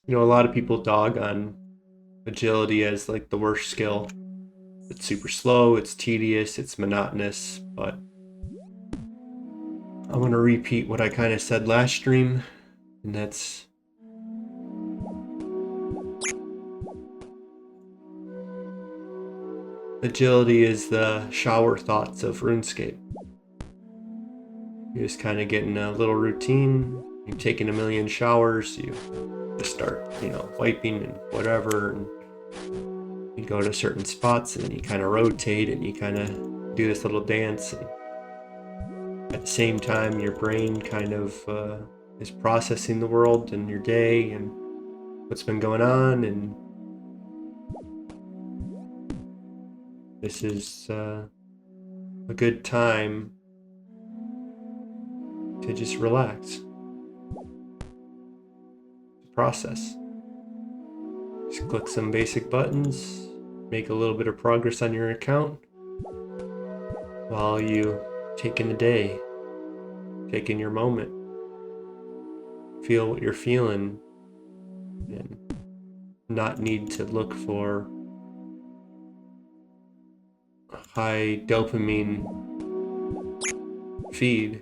A lot of people dog on agility as like the worst skill. It's super slow, it's tedious, it's monotonous, but I want to repeat what I kind of said last stream, and that's agility is the shower thoughts of RuneScape. You just kind of get in a little routine, you're taking a million showers, you just start, wiping and whatever, and you go to certain spots and then you kind of rotate and you kind of do this little dance. And at the same time, your brain kind of is processing the world and your day and what's been going on. And this is a good time to just relax, process. Just click some basic buttons, make a little bit of progress on your account while you take in the day, take in your moment, feel what you're feeling, and not need to look for a high dopamine feed.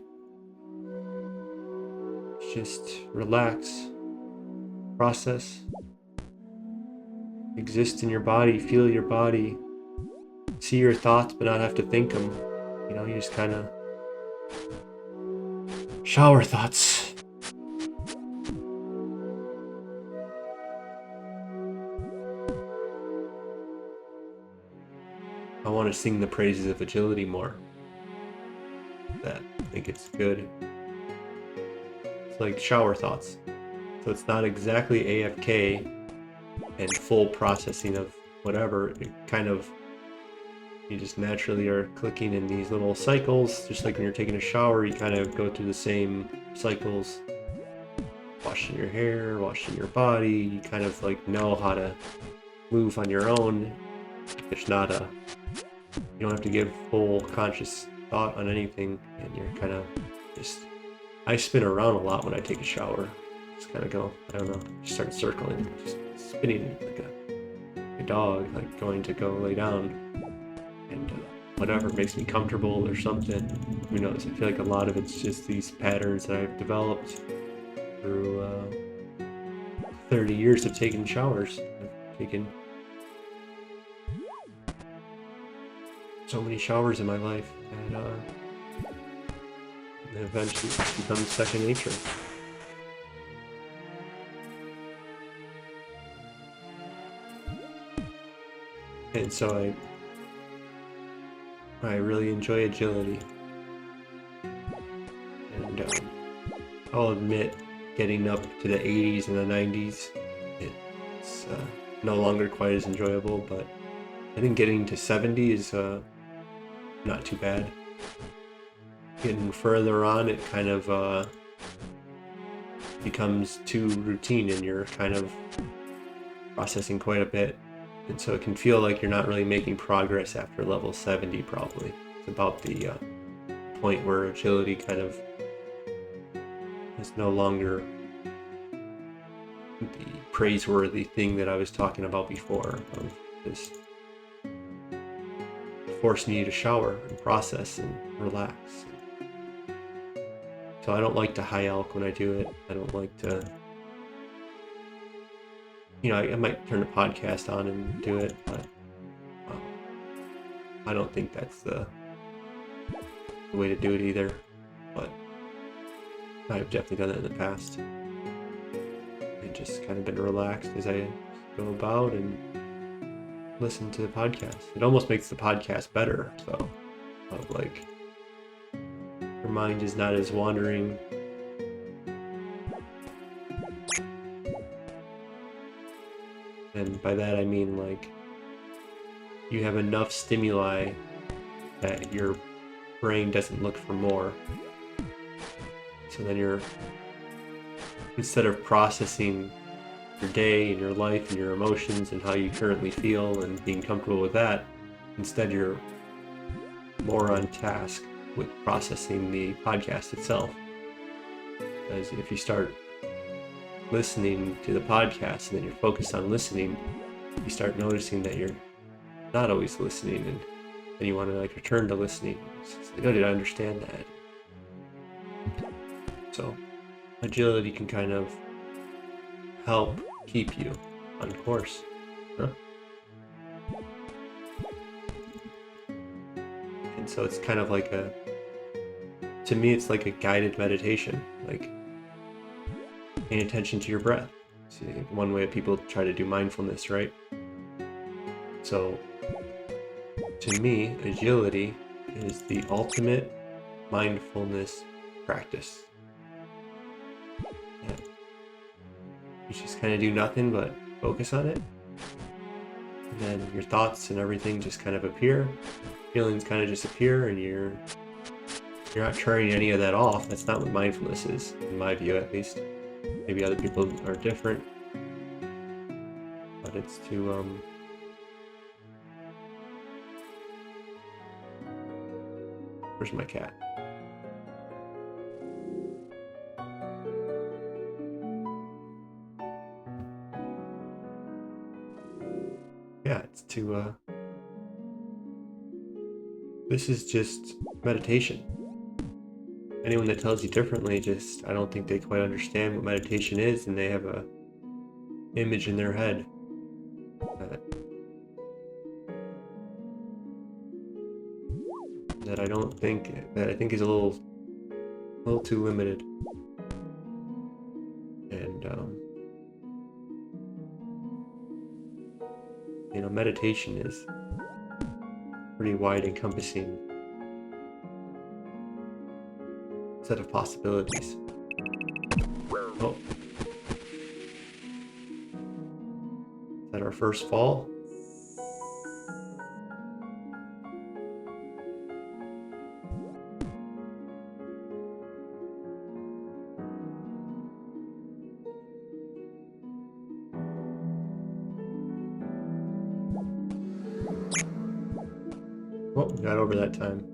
Just relax, process, exist in your body, feel your body, see your thoughts but not have to think them. You just kind of shower thoughts. I want to sing the praises of agility more. I think it's good. It's like shower thoughts. So it's not exactly AFK and full processing of whatever. It kind of, you just naturally are clicking in these little cycles. Just like when you're taking a shower, you kind of go through the same cycles. Washing your hair, washing your body. You kind of like know how to move on your own. It's not you don't have to give full conscious thought on anything, and you're kind of just, I spin around a lot when I take a shower. Just kind of go, I don't know, just start circling, just spinning like a dog, like going to go lay down, and whatever makes me comfortable or something. Who knows? I feel like a lot of it's just these patterns that I've developed through 30 years of taking showers. I've taken so many showers in my life that eventually it becomes second nature. And so I really enjoy agility. And I'll admit, getting up to the 80s and the 90s, it's no longer quite as enjoyable, but I think getting to 70 is not too bad. Getting further on, it kind of becomes too routine and you're kind of processing quite a bit. And so it can feel like you're not really making progress after level 70 probably. It's about the point where agility kind of is no longer the praiseworthy thing that I was talking about before, of just forcing you to shower and process and relax. So I don't like to high elk when I do it. I don't like to, I might turn the podcast on and do it, but I don't think that's the way to do it either. But I've definitely done it in the past. And just kind of been relaxed as I go about and listen to the podcast. It almost makes the podcast better, so of like your mind is not as wandering. And by that I mean like you have enough stimuli that your brain doesn't look for more. So then you're, instead of processing your day and your life and your emotions and how you currently feel and being comfortable with that, instead you're more on task with processing the podcast itself. Because if you start listening to the podcast and then you're focused on listening, you start noticing that you're not always listening, and then you want to like return to listening. It's like, oh, did I understand that? So agility can kind of help keep you on course. Huh? And so it's kind of like to me, it's like a guided meditation, like paying attention to your breath. See, one way people try to do mindfulness, right? So to me, agility is the ultimate mindfulness practice. Yeah. You just kind of do nothing but focus on it. And then your thoughts and everything just kind of appear. Feelings kind of just appear, and you're not turning any of that off. That's not what mindfulness is, in my view at least. Maybe other people are different. But it's to where's my cat? Yeah, it's to this is just meditation. Anyone that tells you differently, I don't think they quite understand what meditation is, and they have a image in their head that I think is a little too limited. And meditation is pretty wide encompassing set of possibilities. Oh. Is that our first fall? Oh, we got over that time.